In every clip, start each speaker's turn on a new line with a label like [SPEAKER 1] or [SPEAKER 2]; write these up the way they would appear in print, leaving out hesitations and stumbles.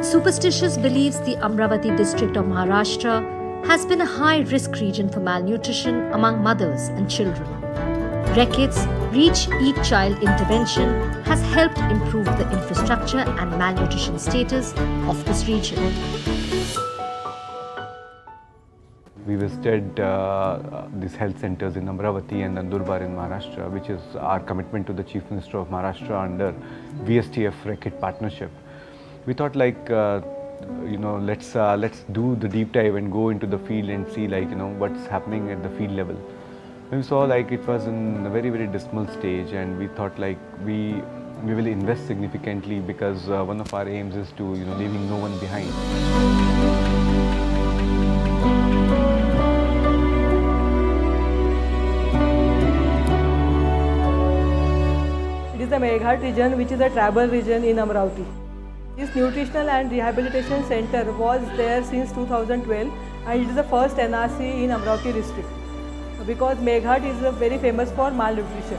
[SPEAKER 1] With superstitious beliefs, the Amravati district of Maharashtra has been a high-risk region for malnutrition among mothers and children. Reckitt's Reach Eat Child intervention has helped improve the infrastructure and malnutrition status of this region.
[SPEAKER 2] We visited these health centers in Amravati and Nandurbar in Maharashtra, which is our commitment to the Chief Minister of Maharashtra under VSTF Reckitt partnership. We thought let's do the deep dive and go into the field and see what's happening at the field level. We saw it was in a very, very dismal stage, and we thought we will invest significantly because one of our aims is to leaving no one behind.
[SPEAKER 3] It is the Meghat region, which is a tribal region in Amravati. This nutritional and rehabilitation center was there since 2012, and it is the first NRC in Amravati district because Meghat is very famous for malnutrition.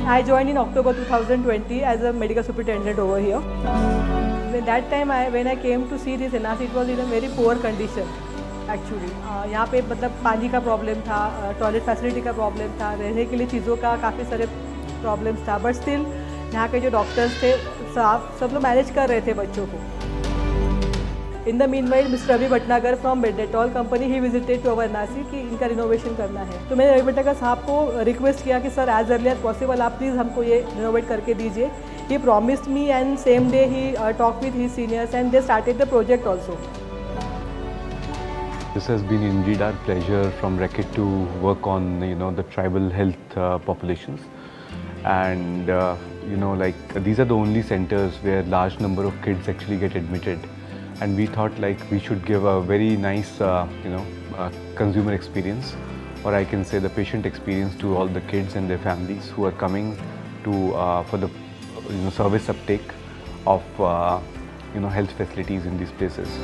[SPEAKER 3] I joined in October 2020 as a medical superintendent over here. At that time, when I came to see this NRC, it was in a very poor condition. Actually यहाँ पे पानी का problem था, toilet facility का problem था, रहने के लिए चीज़ों का काफ़ी सारे प्रॉब्लम्स था, बट स्टिल यहाँ के जो डॉक्टर्स थे सब लोग मैनेज कर रहे थे बच्चों को. In the meanwhile Mister Ravi Bhatnagar from Dettol company he visited to our NRC कि इनका रिनोवेशन करना है. तो मैंने रवि भटनागर साहब को रिक्वेस्ट किया कि sir as early as possible आप प्लीज़ हमको ये रिनोवेट करके दीजिए. He promised me and same day he talk with his seniors and they started the project also.
[SPEAKER 2] This has been indeed our pleasure from Reckitt to work on the tribal health populations, and these are the only centers where large number of kids actually get admitted, and we thought we should give a very nice consumer experience, or I can say the patient experience to all the kids and their families who are coming to for the service uptake of health facilities in these places.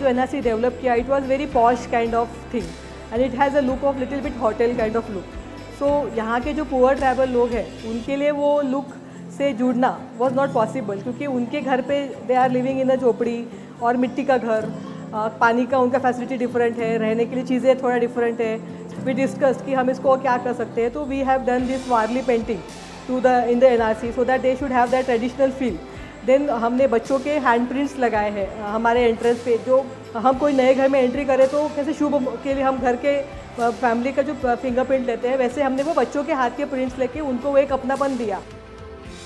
[SPEAKER 3] NRC developed किया, it was very posh kind of thing and it has a look of little bit hotel kind of look. So यहाँ के जो poor tribal लोग हैं उनके लिए वो look से जुड़ना was not possible क्योंकि उनके घर पे they are living in a झोपड़ी और मिट्टी का घर, पानी का उनका फैसिलिटी डिफरेंट है, रहने के लिए चीज़ें थोड़ा डिफरेंट है. We discussed कि हम इसको क्या कर सकते हैं, तो we have done this Warli painting in the NRC so that they should have that traditional feel. Then हमने बच्चों के हैंड प्रिंट्स लगाए हैं हमारे एंट्रेंस पे. जो हम कोई नए घर में एंट्री करें तो कैसे शुभ के लिए हम घर के फैमिली का जो फिंगरप्रिंट लेते हैं, वैसे हमने वो बच्चों के हाथ के प्रिंट्स लेके उनको वो एक अपनापन दिया.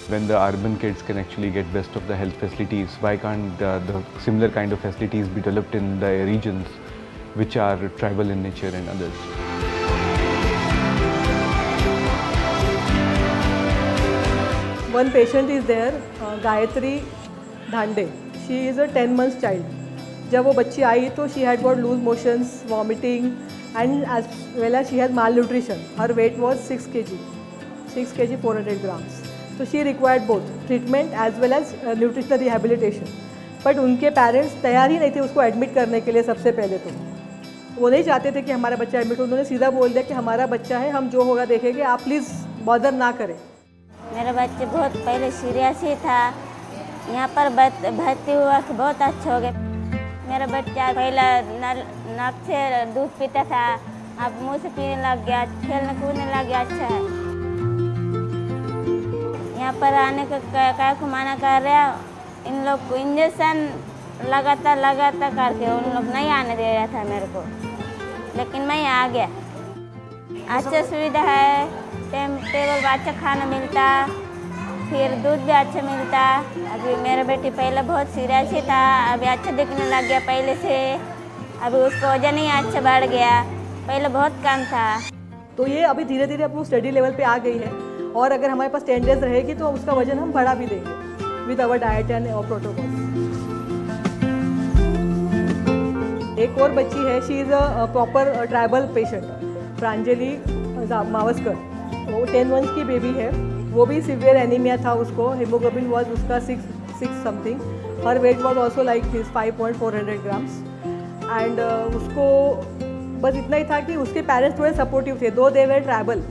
[SPEAKER 2] When the urban kids can actually get best of the health facilities, why can't the similar kind of facilities be developed in the regions which are tribal in nature and others?
[SPEAKER 3] One patient is there, Gayatri Dhande. She is a 10 months child. जब वो बच्ची आई तो she had got loose motions, vomiting, and as well as she has malnutrition. Her weight was 6 kg, 400 grams. So she required both treatment as well as nutritional rehabilitation. But उनके parents तैयार ही नहीं थे उसको admit करने के लिए. सबसे पहले तो वो नहीं चाहते थे कि हमारा बच्चा एडमिट हो. उन्होंने सीधा बोल दिया कि हमारा बच्चा है, हम जो होगा देखेंगे, आप प्लीज़ बॉदर ना करें.
[SPEAKER 4] मेरा बच्चे बहुत पहले सीरियस ही था, यहाँ पर भर्ती हुआ कि बहुत अच्छा हो गया. मेरा बच्चा पहला नाक से दूध पीता था, अब मुंह से पीने लग गया, खेलने कूदने लग गया. अच्छा है. यहाँ पर आने का क्या को मना कर रहा, इन लोग को इंजेक्शन लगातार करके उन लोग नहीं आने दे रहा था मेरे को, लेकिन मैं आ गया. अच्छा सुविधा है, टेबल पर अच्छा खाना मिलता, फिर दूध भी अच्छा मिलता. अभी मेरा बेटी पहले बहुत सीरियस ही था, अभी अच्छा दिखने लग गया पहले से. अभी उसका वजन ही अच्छा बढ़ गया, पहले बहुत कम था.
[SPEAKER 3] तो ये अभी धीरे धीरे अपनी स्टडी लेवल पे आ गई है, और अगर हमारे पास 10 डेज रहेगी तो उसका वजन हम बढ़ा भी देंगे with our diet and protocol. एक और बच्ची है, she is a proper tribal patient, Pranjali Mavaskar. वो 10 मंथ्स की बेबी है, वो भी सीवियर एनीमिया था उसको. हीमोग्लोबिन वाज उसका 6 something. Her wait was also like this 5.400 grams. And उसको बस इतना ही था कि उसके पेरेंट्स थोड़े सपोर्टिव थे, though they were tribal,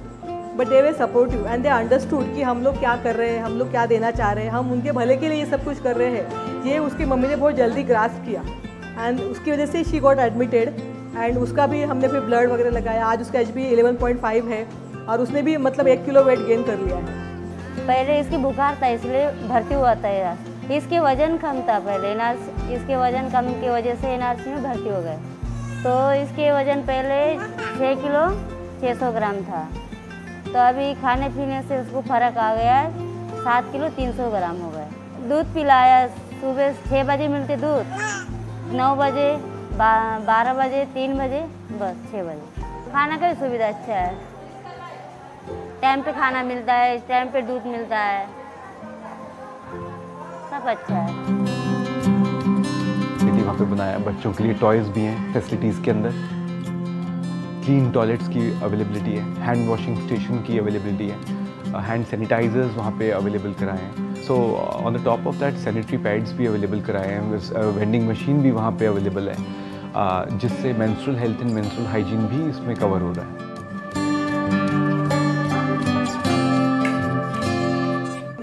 [SPEAKER 3] but they were supportive and they understood कि हम लोग क्या कर रहे हैं, हम लोग क्या देना चाह रहे हैं, हम उनके भले के लिए ये सब कुछ कर रहे हैं। ये उसकी मम्मी ने बहुत जल्दी ग्रास्प किया एंड उसकी वजह से शी गॉट एडमिटेड एंड उसका भी हमने फिर ब्लड वगैरह लगाया। आज उसका HB 11.5 है और उसने भी मतलब 1 किलो वेट गेन कर लिया है।
[SPEAKER 4] पहले इसकी बुखार था इसलिए भर्ती हुआ था यार। इसके वजन कम था पहले, इसके वजन कम की वजह से NRC में भर्ती हो गए। तो इसके वजन पहले 6 किलो 600 ग्राम था, तो अभी खाने पीने से उसको फ़र्क आ गया है, 7 किलो 300 ग्राम हो गए। दूध पिलाया, सुबह 6 बजे मिलते दूध, 9 बजे, 12 बजे, 3 बजे, बस 6 बजे। खाना का भी सुविधा अच्छा है, टाइम पे खाना मिलता है, टाइम पे दूध मिलता है, सब अच्छा है।
[SPEAKER 2] वहाँ पे बनाया बच्चों के लिए टॉयज़ भी हैं फैसिलिटीज़ के अंदर, क्लीन टॉयलेट्स की अवेलेबिलिटी है, हैंड वॉशिंग स्टेशन की अवेलेबिलिटी है, हैंड सैनिटाइजर्स वहाँ पे अवेलेबल कराए हैं। So on the top of that sanitary pads भी अवेलेबल कराए हैं, वेंडिंग मशीन भी वहाँ पे अवेलेबल है, जिससे menstrual health and menstrual hygiene भी इसमें कवर हो रहा है।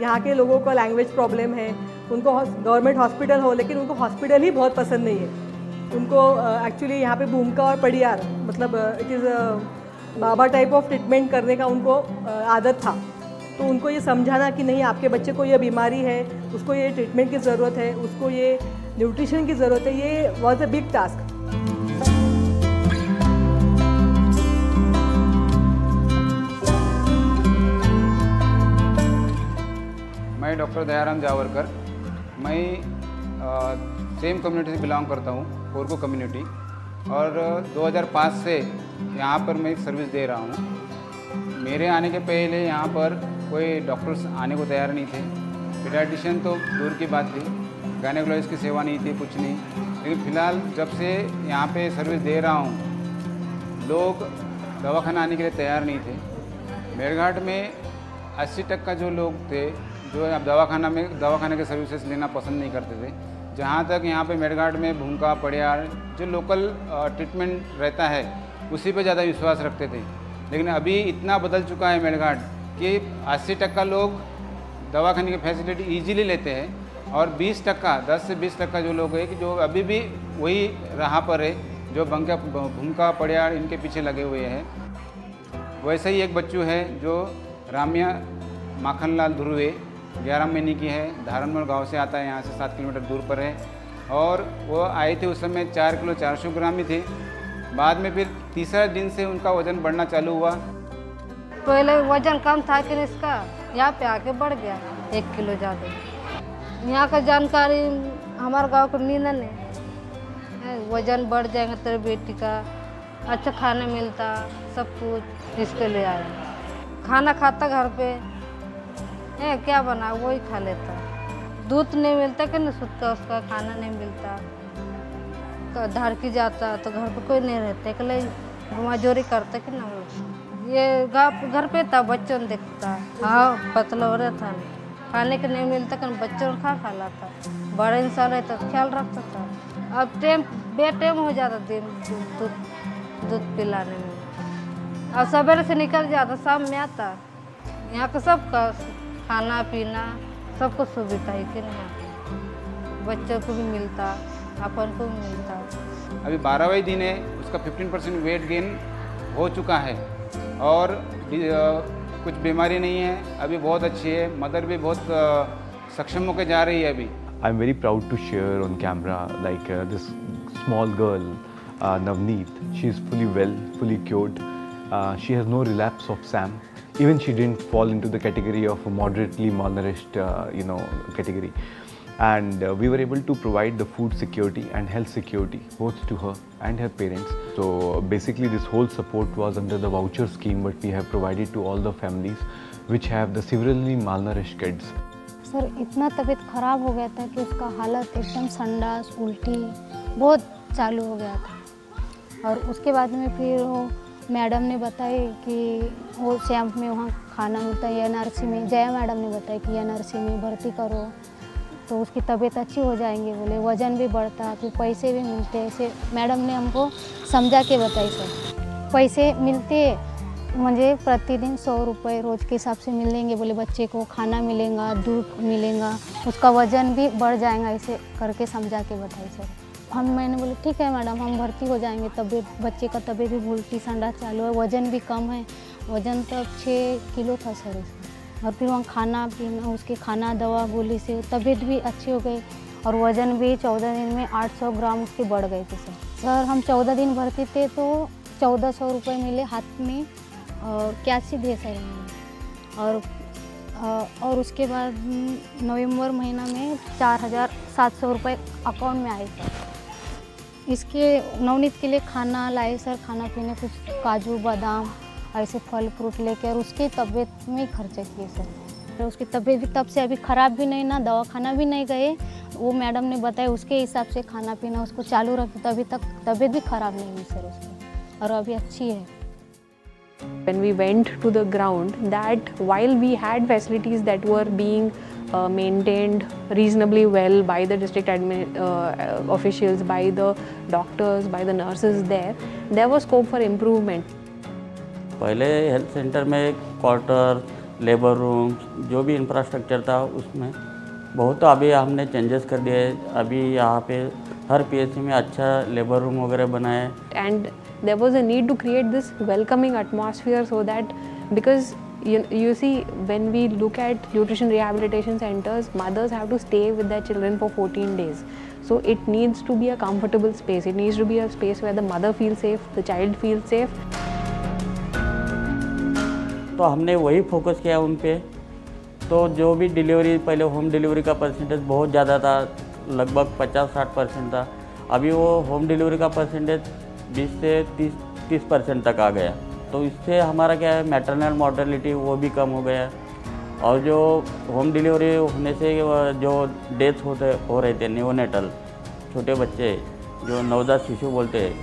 [SPEAKER 3] यहाँ के लोगों को लैंग्वेज प्रॉब्लम है, उनको गवर्नमेंट हॉस्पिटल हो लेकिन उनको हॉस्पिटल ही बहुत पसंद नहीं है। उनको एक्चुअली यहाँ पे भूमिका और पड़ियार मतलब it is Baba type of treatment करने का उनको आदत था। तो उनको ये समझाना कि नहीं, आपके बच्चे को ये बीमारी है, उसको ये ट्रीटमेंट की ज़रूरत है, उसको ये न्यूट्रिशन की ज़रूरत है, ये वॉज अ बिग टास्क।
[SPEAKER 5] मैं डॉक्टर दयाराम जावरकर, मैं सेम कम्युनिटी से बिलोंग करता हूँ, कोरको कम्युनिटी, और 2005 से यहाँ पर मैं एक सर्विस दे रहा हूँ। मेरे आने के पहले यहाँ पर कोई डॉक्टर्स आने को तैयार नहीं थे, पीडियाट्रिशियन तो दूर की बात थी, गायनेकोलॉजिस्ट की सेवा नहीं थी, कुछ नहीं। लेकिन फ़िलहाल जब से यहाँ पे सर्विस दे रहा हूँ, लोग दवाखाना आने के लिए तैयार नहीं थे। मेरघाट में 80% जो लोग थे जो अब दवाखाने के सर्विसेज लेना पसंद नहीं करते थे। जहाँ तक यहाँ पे मेरघाट में भूमिका पड़ियार जो लोकल ट्रीटमेंट रहता है उसी पे ज़्यादा विश्वास रखते थे। लेकिन अभी इतना बदल चुका है मेरघाट कि 80% लोग दवाखाने की फैसिलिटी ईजीली लेते हैं और 20%, 10 से 20% जो लोग हैं कि जो अभी भी वही राह पर है, जो भूमिका पड़ियार इनके पीछे लगे हुए हैं। वैसे ही एक बच्चू है जो रामिया माखनलाल ध्रुवे, 11 महीने की है, धारणमोड़ गांव से आता है, यहाँ से 7 किलोमीटर दूर पर है। और वो आए थे उस समय 4 किलो 400 ग्राम ही थे। बाद में फिर तीसरा दिन से उनका वज़न बढ़ना चालू हुआ।
[SPEAKER 6] पहले वज़न कम था कि इसका यहाँ पे आके बढ़ गया 1 किलो ज़्यादा। यहाँ का जानकारी हमारे गांव को नींदन है, वज़न बढ़ जाएगा तेरे बेटी का, अच्छा खाना मिलता, सब कुछ इसके लिए आया। खाना खाता घर पे है, क्या बना वही खा लेता। दूध नहीं मिलता कि नहीं सुता, उसका खाना नहीं मिलता, तो धड़की जाता तो घर पे कोई नहीं रहता, अकेले घुमाजोरी करता कि ना। ये घर पे था, बच्चों ने देखता, हाँ पतला हो रहा था, खाने के नहीं मिलता कि बच्चों ने खा लाता। बड़ा इंसान रहता तो ख्याल रखता था। अब बेटाइम हो जाता दिन दूध पिलाने में। अब सवेरे से निकल जाता, शाम में आता। यहाँ का सबका खाना पीना सब कुछ सुविधा है कि नहीं, बच्चों को भी मिलता, अपन को भी मिलता।
[SPEAKER 5] अभी 12वां दिन है, उसका 15% वेट गेन हो चुका है और कुछ बीमारी नहीं है, अभी बहुत अच्छी है। मदर भी बहुत सक्षम होकर जा रही है अभी।
[SPEAKER 2] I am very proud to share on camera like this small girl Navneet. She is fully well, fully cured. She has no relapse of SAM. Even she didn't fall into the category of a moderately malnourished, category. And we were able to provide the food security and health security both to her and her parents. So basically this whole support was under the voucher scheme what we have provided to all the families which have the severely malnourished kids.
[SPEAKER 7] Sir इतना तबीयत ख़राब हो गया था कि उसका हालत एकदम संडास उल्टी बहुत चालू हो गया था। और उसके बाद में फिर वो मैडम ने बताई कि वो श्याम में वहाँ खाना मिलता है NRC में, जया मैडम ने बताया कि NRC में भर्ती करो तो उसकी तबीयत अच्छी हो जाएंगे, बोले वज़न भी बढ़ता, फिर पैसे भी मिलते। ऐसे मैडम ने हमको समझा के बताई सर, पैसे मिलते मुझे प्रतिदिन 100 रुपये रोज़ के हिसाब से मिलेंगे। बोले बच्चे को खाना मिलेगा, दूध मिलेगा, उसका वज़न भी बढ़ जाएगा, ऐसे करके समझा के बताई सर। मैंने बोले ठीक है मैडम, हम भर्ती हो जाएंगे। तबीयत बच्चे का तबीयत भी उल्टी संडास चालू है, वज़न भी कम है, वज़न तब 6 किलो था सर उसका। और फिर वहाँ खाना पीना, उसके खाना दवा गोली से तबीयत भी अच्छी हो गई और वज़न भी 14 दिन में 800 ग्राम उसके बढ़ गए थे सर। हम 14 दिन भर्ती थे तो 1400 रुपये मिले हाथ में और कैश दिए सर और उसके बाद नवंबर महीना में 4700 रुपये अकाउंट में आए सर। इसके नवनीत के लिए खाना लाए सर, खाना पीने कुछ काजू बादाम ऐसे फल फ्रूट लेके, और उसकी तबीयत में खर्चे किए सर। तो उसकी तबीयत भी तब से अभी ख़राब भी नहीं, ना दवाखाना भी नहीं गए। वो मैडम ने बताया उसके हिसाब से खाना पीना उसको चालू रखे, तो अभी तक तबीयत भी ख़राब नहीं हुई सर उसकी, और अभी अच्छी है।
[SPEAKER 8] When we went to the ground, that while we had facilities that were being maintained reasonably well by the district officials, by the doctors, by the nurses there was scope for improvement.
[SPEAKER 9] पहले health centre में quarter, labour room, जो भी infrastructure था उसमें बहुत, अभी हमने changes कर दिए। अभी यहाँ पे हर पीएचसी में अच्छा लेबर रूम वगैरह बनाए।
[SPEAKER 8] And there was a need to create this welcoming atmosphere so that, because you see, when we look at nutrition rehabilitation centers, mothers have to stay with their children for 14 days. So it needs to be a comfortable space. It needs to be a space where the mother feels safe, the child feels safe.
[SPEAKER 9] तो हमने वही focus किया उन पे। तो जो भी delivery, पहले होम डिलीवरी का परसेंटेज बहुत ज़्यादा था, लगभग 50-60% था। अभी वो होम डिलीवरी का परसेंटेज 20 से 30% तक आ गया। तो इससे हमारा क्या है, मैटरनल मॉर्टेलिटी वो भी कम हो गया। और जो होम डिलीवरी होने से जो डेथ हो रहे थे नियोनेटल, छोटे बच्चे जो नवजात शिशु बोलते हैं,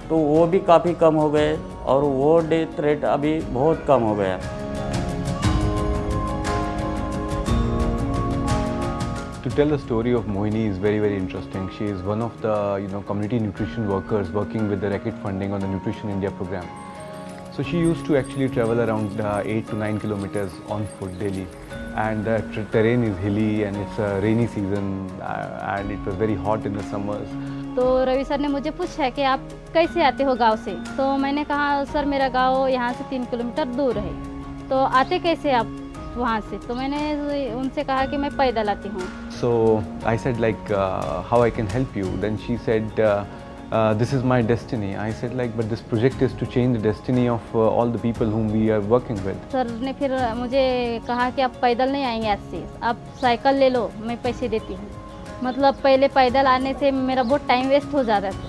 [SPEAKER 9] तो वो भी काफ़ी कम हो गए और वो डेथ रेट अभी बहुत कम हो गया।
[SPEAKER 2] To tell the story of Mohini is very, very interesting. She is one of the community nutrition workers working with the Reckitt funding on the Nutrition India program. So she used to actually travel around 8 to 9 kilometers on foot daily, and the terrain is hilly and it's a rainy season and it was very hot in the summers.
[SPEAKER 10] तो Ravi sir ने मुझे पूछा कि आप कैसे आते हो गांव से। तो मैंने कहा सर मेरा गांव यहाँ से 3 किलोमीटर दूर है, तो आते कैसे आप वहाँ से? तो मैंने उनसे कहा कि मैं पैदल आती हूँ।
[SPEAKER 2] So I said like how I can help you. Then she said this is my destiny. I said like but this project is to change the destiny of all the people whom we are working with.
[SPEAKER 10] Sir ने फिर मुझे कहा कि आप पैदल नहीं आएंगे आज से, आप साइकिल ले लो, मैं पैसे देती हूँ। मतलब पहले पैदल आने से मेरा बहुत टाइम वेस्ट हो जाता था।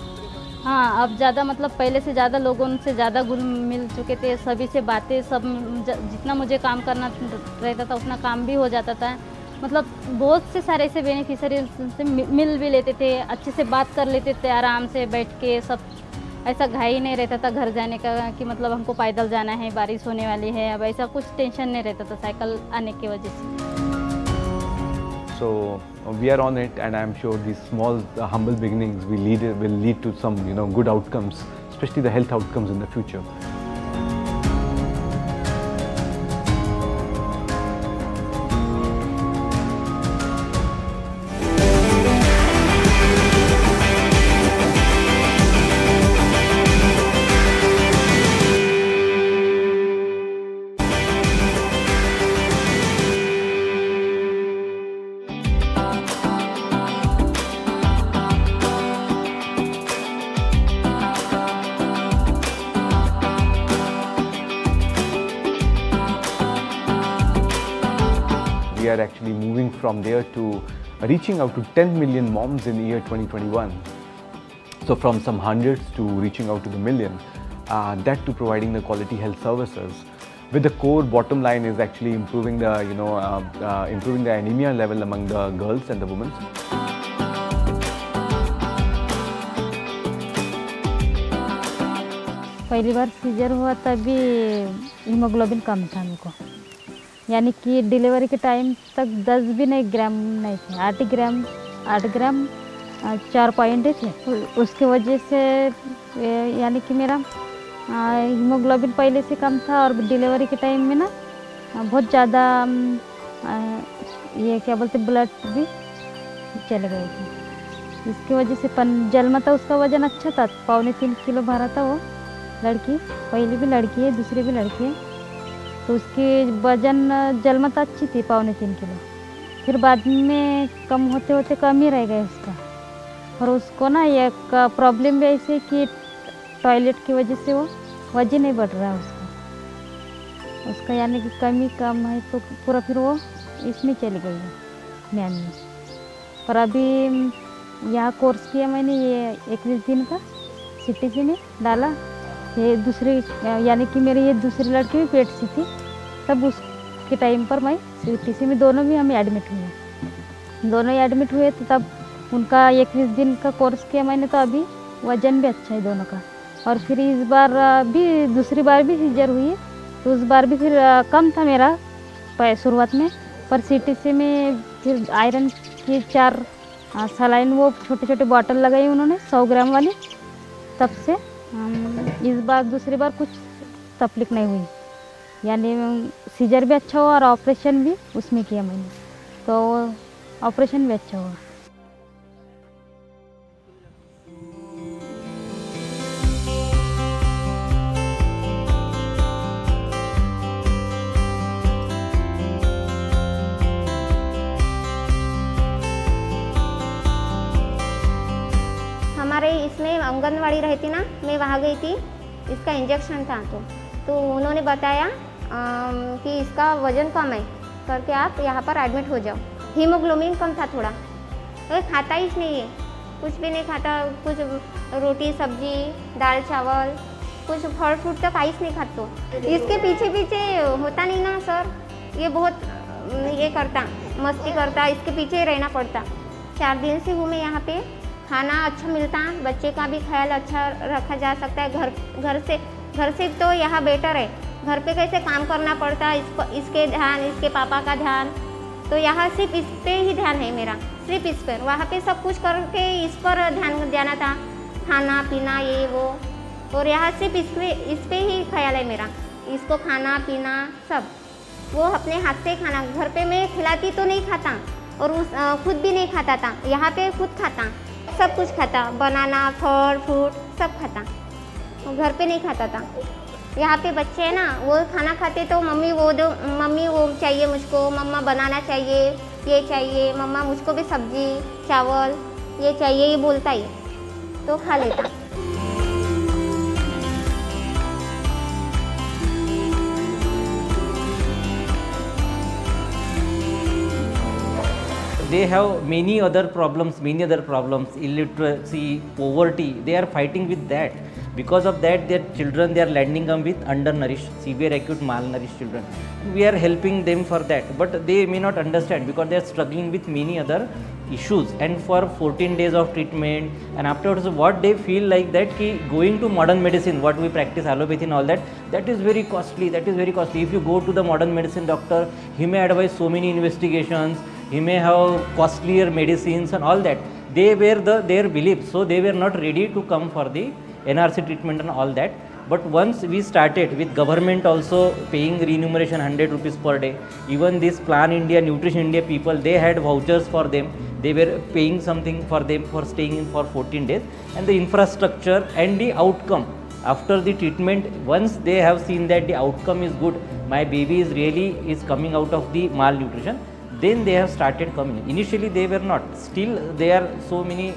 [SPEAKER 10] हाँ, अब ज़्यादा मतलब पहले से ज़्यादा लोगों से ज़्यादा घुल मिल चुके थे, सभी से बातें, सब जितना मुझे काम करना रहता था उतना काम भी हो जाता था। मतलब बहुत से सारे ऐसे बेनिफिशियरी से मिल भी लेते थे, अच्छे से बात कर लेते थे, आराम से बैठ के। सब ऐसा घाई नहीं रहता था घर जाने का कि मतलब हमको पैदल जाना है, बारिश होने वाली है। अब ऐसा कुछ टेंशन नहीं रहता था साइकिल आने की वजह से।
[SPEAKER 2] So we are on it, and I'm sure these small humble beginnings will lead to some good outcomes, especially the health outcomes in the future. We are actually moving from there to reaching out to 10 million moms in year 2021. So from some hundreds to reaching out to the million, that to providing the quality health services. With the core bottom line is actually improving the improving the anemia level among the girls and the women.
[SPEAKER 10] पहली बार scissor हुआ तभी haemoglobin कम था हमको, यानी कि delivery के time तक 10 भी नहीं ग्राम नहीं थे, 8 ग्राम 4 पॉइंट थे। उसकी वजह से यानी कि मेरा हीमोग्लोबिन पहले से कम था और डिलीवरी के टाइम में ना बहुत ज़्यादा ये क्या बोलते ब्लड भी चले गए थे। इसकी वजह से जन्मा था उसका वज़न अच्छा था, 2.25 किलो भरा था वो लड़की, पहली भी लड़की है दूसरी भी लड़की है, तो उसकी वज़न जन्मा था अच्छी थी 2.25 किलो। फिर बाद में कम होते होते कम ही रह गया उसका। और उसको ना एक प्रॉब्लम भी ऐसे कि टॉयलेट की वजह से वो वजन नहीं बढ़ रहा उसका यानी कि कम है, तो पूरा फिर वो इसमें चली गई है मैम में। पर अभी यहाँ कोर्स किया मैंने, ये 21 दिन का CTC में डाला। ये दूसरी यानी कि मेरी ये दूसरी लड़की भी पेट सी थी, तब उसके टाइम पर मैं CTC में दोनों भी हम एडमिट हुए, दोनों ही एडमिट हुए। तो तब उनका 21 दिन का कोर्स किया मैंने, तो अभी वज़न भी अच्छा है दोनों का। और फिर इस बार भी दूसरी बार भी सीजर हुई, तो उस बार भी फिर कम था मेरा शुरुआत में, पर CTC में फिर आयरन की 4 सलाइन वो छोटे छोटे बॉटल लगाई उन्होंने 100 ग्राम वाली। तब से इस बार दूसरी बार कुछ तकलीफ नहीं हुई, यानी सीजर भी अच्छा हुआ और ऑपरेशन भी उसमें किया मैंने, तो ऑपरेशन भी अच्छा हुआ।
[SPEAKER 11] हमारे इसमें आंगनवाड़ी रहती ना, मैं वहाँ गई थी, इसका इंजेक्शन था, तो उन्होंने बताया कि इसका वज़न कम है करके आप यहाँ पर एडमिट हो जाओ। हीमोग्लोबिन कम था थोड़ा, तो खाता ही नहीं है, कुछ भी नहीं खाता, कुछ रोटी सब्जी दाल चावल कुछ फल फ्रूट तो काहीच नहीं खाते। इसके पीछे होता नहीं ना सर, ये बहुत ये करता मस्ती करता, इसके पीछे रहना पड़ता। 4 दिन से हूँ मैं यहाँ पे, खाना अच्छा मिलता, बच्चे का भी ख्याल अच्छा रखा जा सकता है। घर से तो यहाँ बेटर है, घर पे कैसे काम करना पड़ता है, इसके ध्यान, इसके पापा का ध्यान, तो यहाँ सिर्फ इस पे ही ध्यान है मेरा, सिर्फ इस पर। वहाँ पे सब कुछ करके इस पर ध्यान देना था, खाना पीना ये वो, और यहाँ सिर्फ इस पे ही ख्याल है मेरा, इसको खाना पीना सब वो अपने हाथ से खाना। घर पे मैं खिलाती तो नहीं खाता, और खुद भी नहीं खाता था, यहाँ पे खुद खाता, सब कुछ खाता, बनाना फल फ्रूट सब खाता, घर पे नहीं खाता था। यहाँ पे बच्चे हैं ना, वो खाना खाते तो मम्मी वो दो, मम्मी वो चाहिए मुझको, मम्मा बनाना चाहिए, ये चाहिए, मम्मा मुझको भी सब्जी चावल ये चाहिए, ये बोलता ही तो खा लेता।
[SPEAKER 12] They have many other problems, illiteracy, poverty, they are fighting with that. Because of that, their children, they are landing up with undernourished, severe acute malnourished children. We are helping them for that, but they may not understand because they are struggling with many other issues. And for 14 days of treatment, and afterwards what they feel like that ki going to modern medicine, what we practice allopathy and all that, that is very costly, If you go to the modern medicine doctor, he may advise so many investigations, he may have costlier medicines and all that. They were their beliefs, so they were not ready to come for the NRC treatment and all that. But once we started with government also paying remuneration 100 rupees per day, even this Plan India, Nutrition India people, they had vouchers for them, they were paying something for them for staying in for 14 days, and the infrastructure and the outcome after the treatment, once they have seen that the outcome is good, my baby is coming out of the malnutrition, then they have started coming. Initially they were not, still they are so many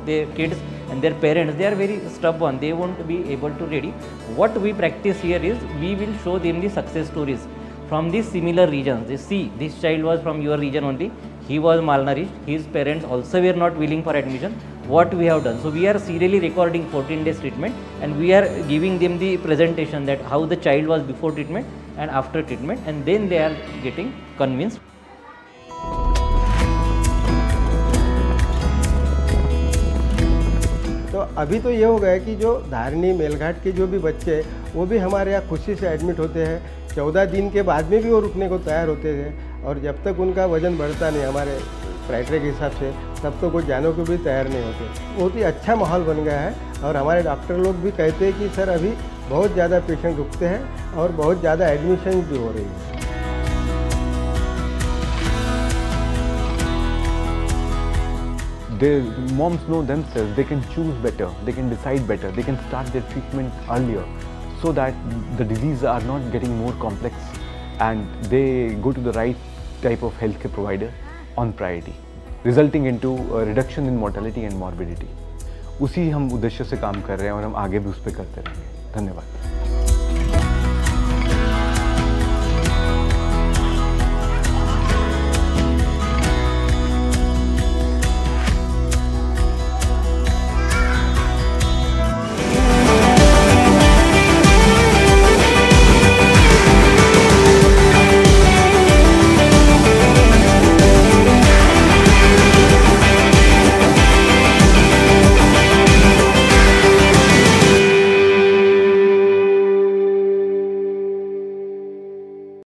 [SPEAKER 12] their kids and their parents, they are very stubborn, they won't be able to ready. What we practice here is we will show them the success stories from these similar regions. They see this child was from your region only, he was malnourished, his parents also were not willing for admission, what we have done. So we are serially recording 14 days treatment, and we are giving them the presentation that how the child was before treatment and after treatment, and then they are getting convinced.
[SPEAKER 13] तो अभी तो ये हो गया कि जो धारनी मेलघाट के जो भी बच्चे हैं वो भी हमारे यहाँ खुशी से एडमिट होते हैं। 14 दिन के बाद में भी वो रुकने को तैयार होते थे, और जब तक उनका वज़न बढ़ता नहीं हमारे क्राइटेरिया के हिसाब से, तब तक वो जाने को भी तैयार नहीं होते। बहुत ही अच्छा माहौल बन गया है, और हमारे डॉक्टर लोग भी कहते हैं कि सर अभी बहुत ज़्यादा पेशेंट रुकते हैं और बहुत ज़्यादा एडमिशन भी हो रही है।
[SPEAKER 2] Their moms know themselves, they can choose better, they can decide better, they can start their treatment earlier so that the diseases are not getting more complex and they go to the right type of healthcare provider on priority, resulting into a reduction in mortality and morbidity. उसी हम उद्देश्य से काम कर रहे हैं और हम आगे भी उस पर करते रहेंगे। धन्यवाद।